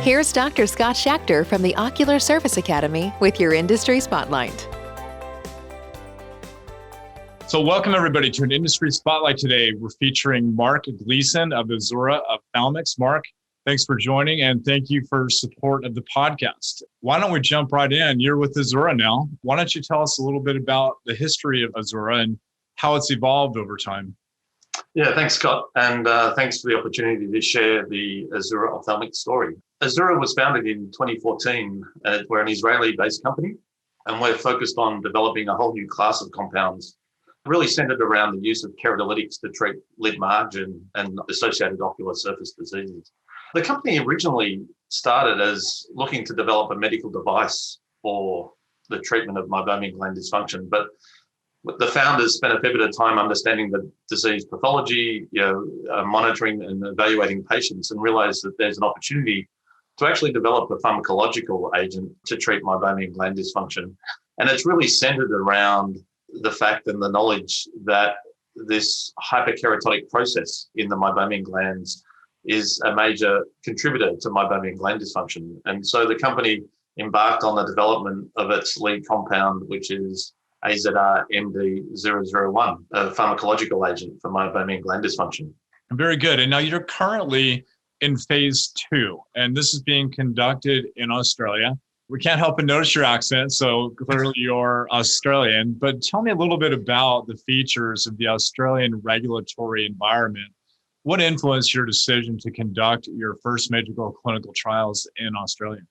Here's Dr. Scott Schachter from the Ocular Service Academy with your industry spotlight. So welcome everybody to an industry spotlight today. We're featuring Marc Gleeson of Azura Ophthalmics. Marc, thanks for joining and thank you for support of the podcast. Why don't we jump right in? You're with Azura now. Why don't you tell us a little bit about the history of Azura and how it's evolved over time? Yeah, thanks, Scott. And thanks for the opportunity to share the Azura Ophthalmic story. Azura was founded in 2014. We're an Israeli-based company, and we're focused on developing a whole new class of compounds, really centered around the use of keratolytics to treat lid margin and associated ocular surface diseases. The company originally started as looking to develop a medical device for the treatment of meibomian gland dysfunction, but the founders spent a fair bit of time understanding the disease pathology, monitoring and evaluating patients, and realized that there's an opportunity to actually develop a pharmacological agent to treat meibomian gland dysfunction. And it's really centered around the fact and the knowledge that this hyperkeratotic process in the meibomian glands is a major contributor to meibomian gland dysfunction. And so the company embarked on the development of its lead compound, which is Azura MD001, a pharmacological agent for meibomian gland dysfunction. Very good. And now you're currently in phase 2, and this is being conducted in Australia. We can't help but notice your accent, so clearly you're Australian, but tell me a little bit about the features of the Australian regulatory environment. What influenced your decision to conduct your first medical clinical trials in Australia?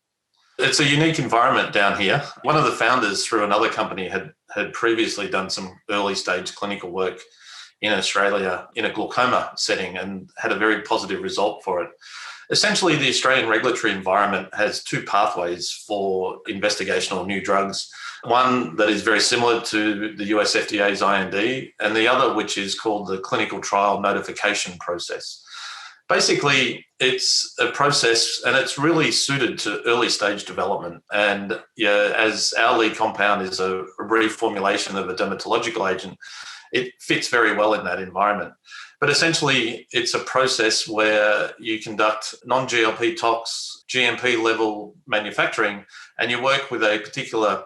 It's a unique environment down here. One of the founders through another company had previously done some early stage clinical work in Australia in a glaucoma setting and had a very positive result for it. Essentially, the Australian regulatory environment has two pathways for investigational new drugs. One that is very similar to the US FDA's IND, and the other which is called the clinical trial notification process. Basically, it's a process and it's really suited to early stage development. And as our lead compound is a reformulation of a dermatological agent, it fits very well in that environment. But essentially, it's a process where you conduct non-GLP tox, GMP level manufacturing, and you work with a particular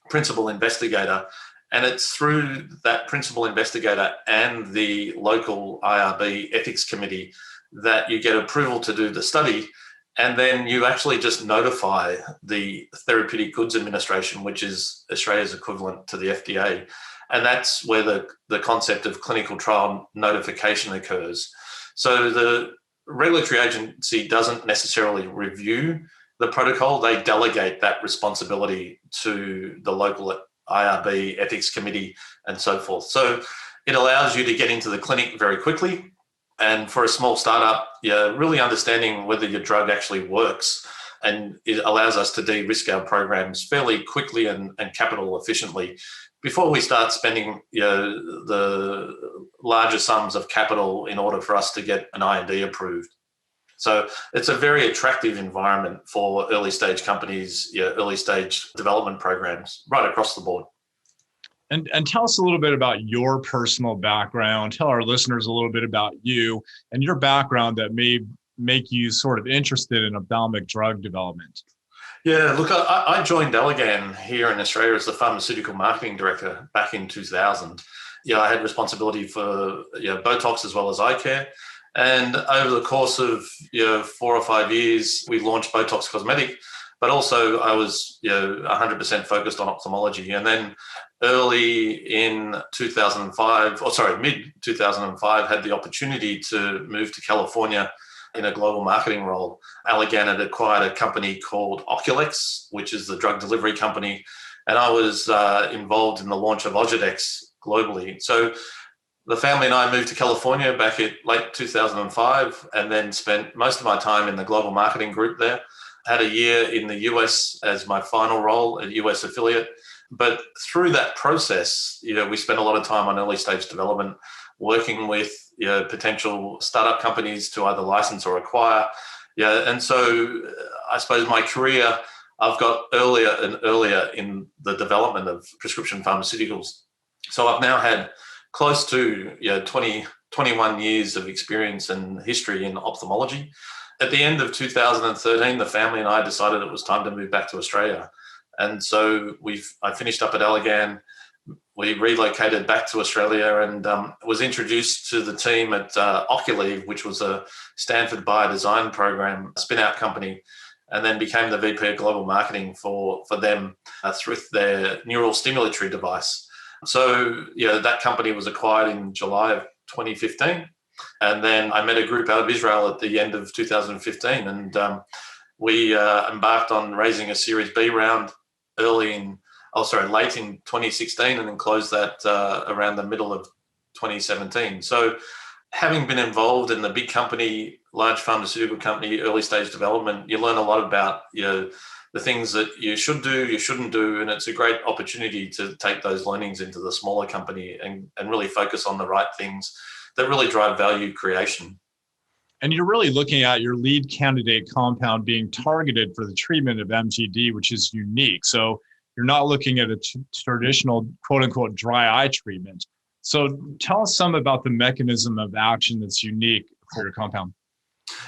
principal investigator. And it's through that principal investigator and the local IRB ethics committee that you get approval to do the study. And then you actually just notify the Therapeutic Goods Administration, which is Australia's equivalent to the FDA. And that's where the concept of clinical trial notification occurs. So the regulatory agency doesn't necessarily review the protocol. They delegate that responsibility to the local IRB ethics committee and so forth. So it allows you to get into the clinic very quickly. And for a small startup, really understanding whether your drug actually works. And it allows us to de-risk our programs fairly quickly and capital efficiently before we start spending the larger sums of capital in order for us to get an IND approved. So it's a very attractive environment for early stage companies, early stage development programs right across the board. And tell us a little bit about your personal background. Tell our listeners a little bit about you and your background that may make you sort of interested in ophthalmic drug development. Yeah, look, I joined Allergan here in Australia as the pharmaceutical marketing director back in 2000. I had responsibility for Botox as well as eye care. And over the course of 4 or 5 years, we launched Botox Cosmetic, but also I was 100% focused on ophthalmology. And then early in mid 2005, had the opportunity to move to California in a global marketing role. Allergan had acquired a company called Ocular, which is the drug delivery company. And I was involved in the launch of Elastagen globally. So the family and I moved to California back in late 2005 and then spent most of my time in the global marketing group there. Had a year in the US as my final role, a US affiliate. But through that process, we spent a lot of time on early stage development, working with potential startup companies to either license or acquire. And so I suppose my career, I've got earlier and earlier in the development of prescription pharmaceuticals. So I've now had close to 21 years of experience and history in ophthalmology. at the end of 2013, the family and I decided it was time to move back to Australia. And so I finished up at Allergan. We relocated back to Australia and was introduced to the team at Oculeve, which was a Stanford biodesign program, spin-out company, and then became the VP of global marketing for them through their neurostimulatory device. So, that company was acquired in July of 2015. And then I met a group out of Israel at the end of 2015. And we embarked on raising a Series B round late in 2016, and then closed that around the middle of 2017. So having been involved in the big company, large pharmaceutical company, early stage development, you learn a lot about, the things that you should do, you shouldn't do. And it's a great opportunity to take those learnings into the smaller company and really focus on the right things that really drive value creation. And you're really looking at your lead candidate compound being targeted for the treatment of MGD, which is unique. So you're not looking at a traditional quote unquote dry eye treatment. So tell us some about the mechanism of action that's unique for your compound.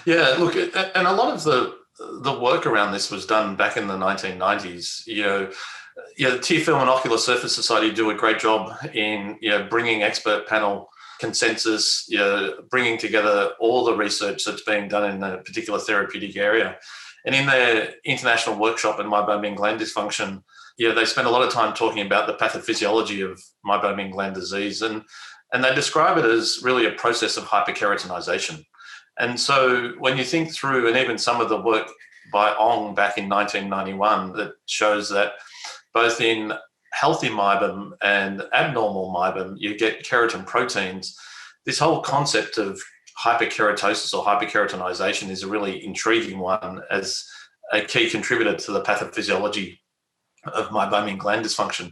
Yeah, look, and a lot of the work around this was done back in the 1990s. The Tear Film and Ocular Surface Society do a great job in bringing expert panel consensus, bringing together all the research that's being done in a particular therapeutic area. And in their international workshop in meibomian gland dysfunction, they spend a lot of time talking about the pathophysiology of meibomian gland disease, and they describe it as really a process of hyperkeratinization. And so when you think through, and even some of the work by Ong back in 1991 that shows that both in healthy meibum and abnormal meibum, you get keratin proteins, this whole concept of hyperkeratosis or hyperkeratinization is a really intriguing one as a key contributor to the pathophysiology of meibomian gland dysfunction.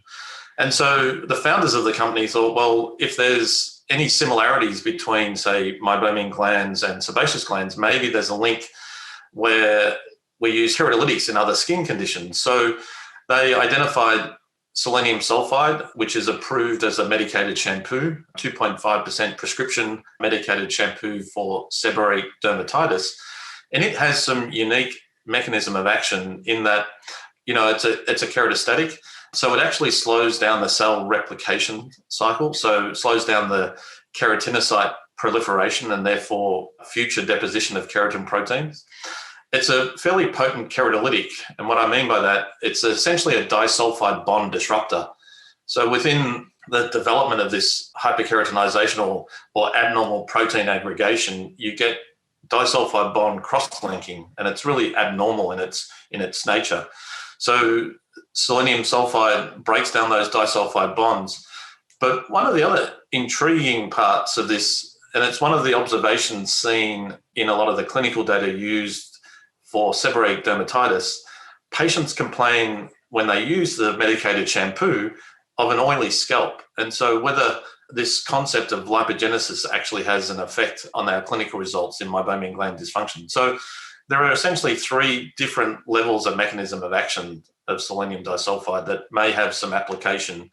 And so the founders of the company thought, well, if there's any similarities between, say, meibomian glands and sebaceous glands, maybe there's a link where we use keratolytics in other skin conditions. So they identified selenium sulfide, which is approved as a medicated shampoo, 2.5% prescription medicated shampoo for seborrheic dermatitis. And it has some unique mechanism of action in that, it's a keratostatic. So it actually slows down the cell replication cycle. So it slows down the keratinocyte proliferation and therefore future deposition of keratin proteins. It's a fairly potent keratolytic. And what I mean by that, it's essentially a disulfide bond disruptor. So within the development of this hyperkeratinization or abnormal protein aggregation, you get disulfide bond cross-linking, and it's really abnormal in its nature. So selenium sulfide breaks down those disulfide bonds. But one of the other intriguing parts of this, and it's one of the observations seen in a lot of the clinical data used for seborrheic dermatitis, patients complain when they use the medicated shampoo of an oily scalp. And so whether this concept of lipogenesis actually has an effect on our clinical results in meibomian gland dysfunction. So there are essentially three different levels of mechanism of action of selenium disulfide that may have some application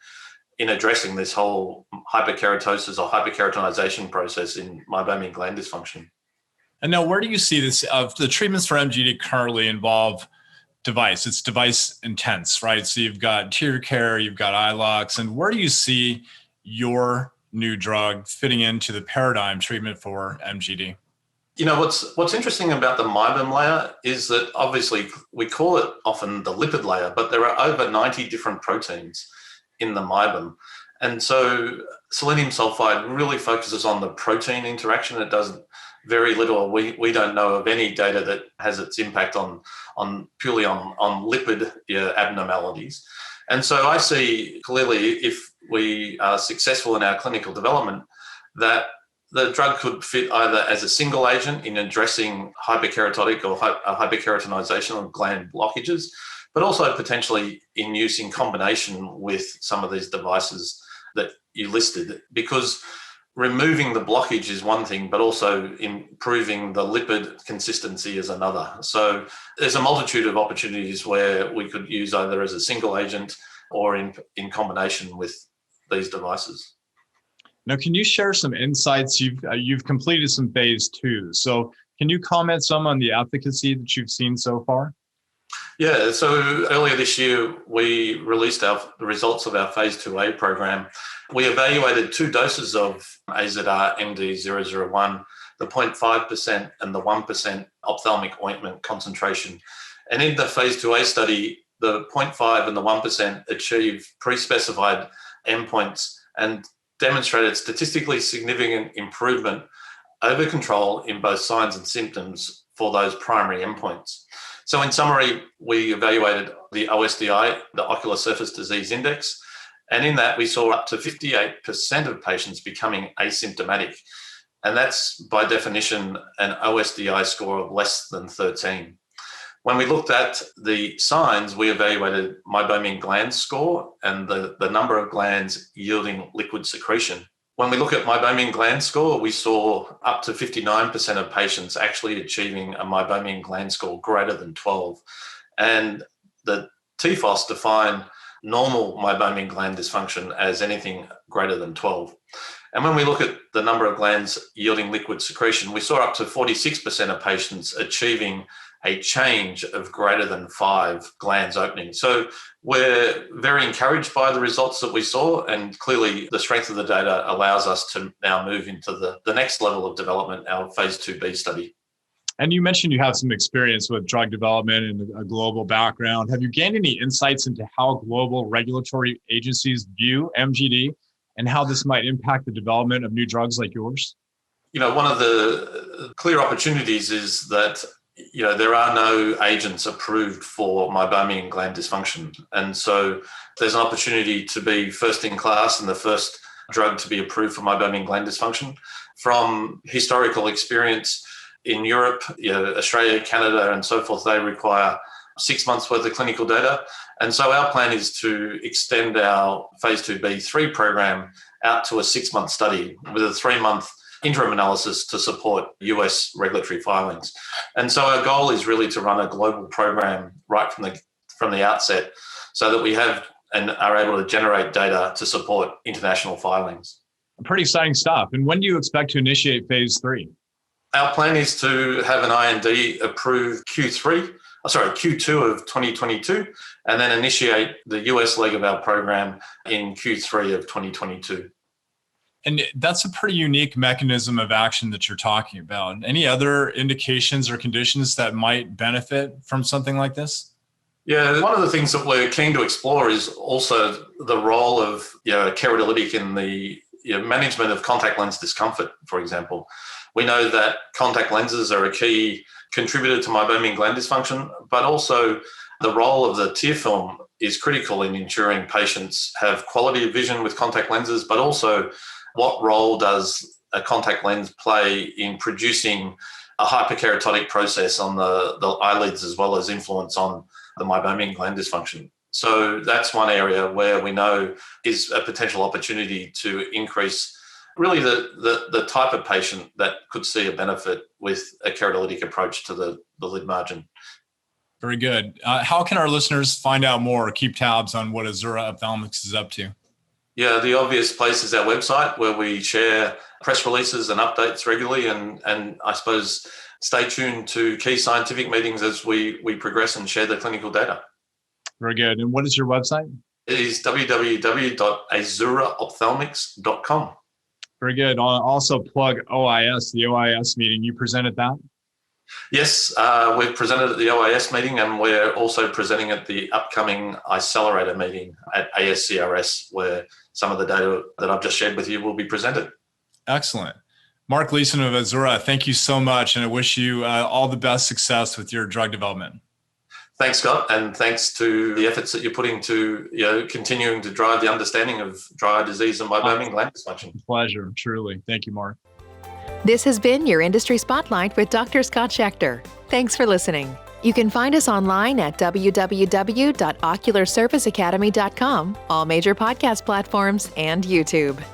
in addressing this whole hyperkeratosis or hyperkeratinization process in meibomian gland dysfunction. And now, where do you see this? The treatments for MGD currently involve device. It's device intense, right? So you've got tear care, you've got eye locks, and where do you see your new drug fitting into the paradigm treatment for MGD? What's interesting about the meibum layer is that obviously we call it often the lipid layer, but there are over 90 different proteins in the meibum. And so selenium sulfide really focuses on the protein interaction. It does very little. We don't know of any data that has its impact on purely on lipid abnormalities. And so I see clearly, if we are successful in our clinical development, that the drug could fit either as a single agent in addressing hyperkeratotic or hyperkeratinization of gland blockages, but also potentially in use in combination with some of these devices that you listed, because removing the blockage is one thing, but also improving the lipid consistency is another. So there's a multitude of opportunities where we could use either as a single agent or in combination with these devices. Now, can you share some insights? You've completed some phase 2. So Can you comment some on the efficacy that you've seen so far? Yeah, so earlier this year, we released the results of our phase 2A program. We evaluated 2 doses of Azura MD001, the 0.5% and the 1% ophthalmic ointment concentration. And in the phase 2A study, the 0.5 and the 1% achieved pre-specified endpoints and demonstrated statistically significant improvement over control in both signs and symptoms for those primary endpoints. So in summary, we evaluated the OSDI, the Ocular Surface Disease Index, and in that we saw up to 58% of patients becoming asymptomatic. And that's by definition an OSDI score of less than 13. When we looked at the signs, we evaluated meibomian glands score and the number of glands yielding liquid secretion. When we look at meibomian gland score, we saw up to 59% of patients actually achieving a meibomian gland score greater than 12. And the TFOS define normal meibomian gland dysfunction as anything greater than 12. And when we look at the number of glands yielding liquid secretion, we saw up to 46% of patients achieving a change of greater than 5 glands opening. So we're very encouraged by the results that we saw, and clearly the strength of the data allows us to now move into the next level of development, our phase 2B study. And you mentioned you have some experience with drug development and a global background. Have you gained any insights into how global regulatory agencies view MGD and how this might impact the development of new drugs like yours? One of the clear opportunities is that there are no agents approved for meibomian gland dysfunction. And so there's an opportunity to be first in class and the first drug to be approved for meibomian gland dysfunction. From historical experience in Europe, Australia, Canada, and so forth, they require 6 months worth of clinical data. And so our plan is to extend our phase 2B3 program out to a 6-month study with a 3-month interim analysis to support US regulatory filings. And so our goal is really to run a global program right from the outset so that we have and are able to generate data to support international filings. Pretty exciting stuff. And when do you expect to initiate phase 3? Our plan is to have an IND approved Q2 of 2022, and then initiate the US leg of our program in Q3 of 2022. And that's a pretty unique mechanism of action that you're talking about. Any other indications or conditions that might benefit from something like this? Yeah, one of the things that we're keen to explore is also the role of a keratolytic in the management of contact lens discomfort, for example. We know that contact lenses are a key contributor to meibomian gland dysfunction, but also the role of the tear film is critical in ensuring patients have quality of vision with contact lenses, but also what role does a contact lens play in producing a hyperkeratotic process on the eyelids as well as influence on the meibomian gland dysfunction. So that's one area where we know is a potential opportunity to increase really the type of patient that could see a benefit with a keratolytic approach to the lid margin. Very good. How can our listeners find out more or keep tabs on what Azura Ophthalmics is up to? Yeah, the obvious place is our website where we share press releases and updates regularly, and I suppose stay tuned to key scientific meetings as we progress and share the clinical data. Very good. And what is your website? It is www.azuraophthalmics.com. Very good. I'll also plug OIS, the OIS meeting. You presented that? Yes, we've presented at the OIS meeting, and we're also presenting at the upcoming Accelerator meeting at ASCRS, where some of the data that I've just shared with you will be presented. Excellent. Marc Gleeson of Azura, thank you so much, and I wish you all the best success with your drug development. Thanks, Scott, and thanks to the efforts that you're putting to continuing to drive the understanding of dry eye disease and meibomian gland dysfunction. Pleasure, truly. Thank you, Marc. This has been your Industry Spotlight with Dr. Scott Schachter. Thanks for listening. You can find us online at www.ocularsurfaceacademy.com, all major podcast platforms, and YouTube.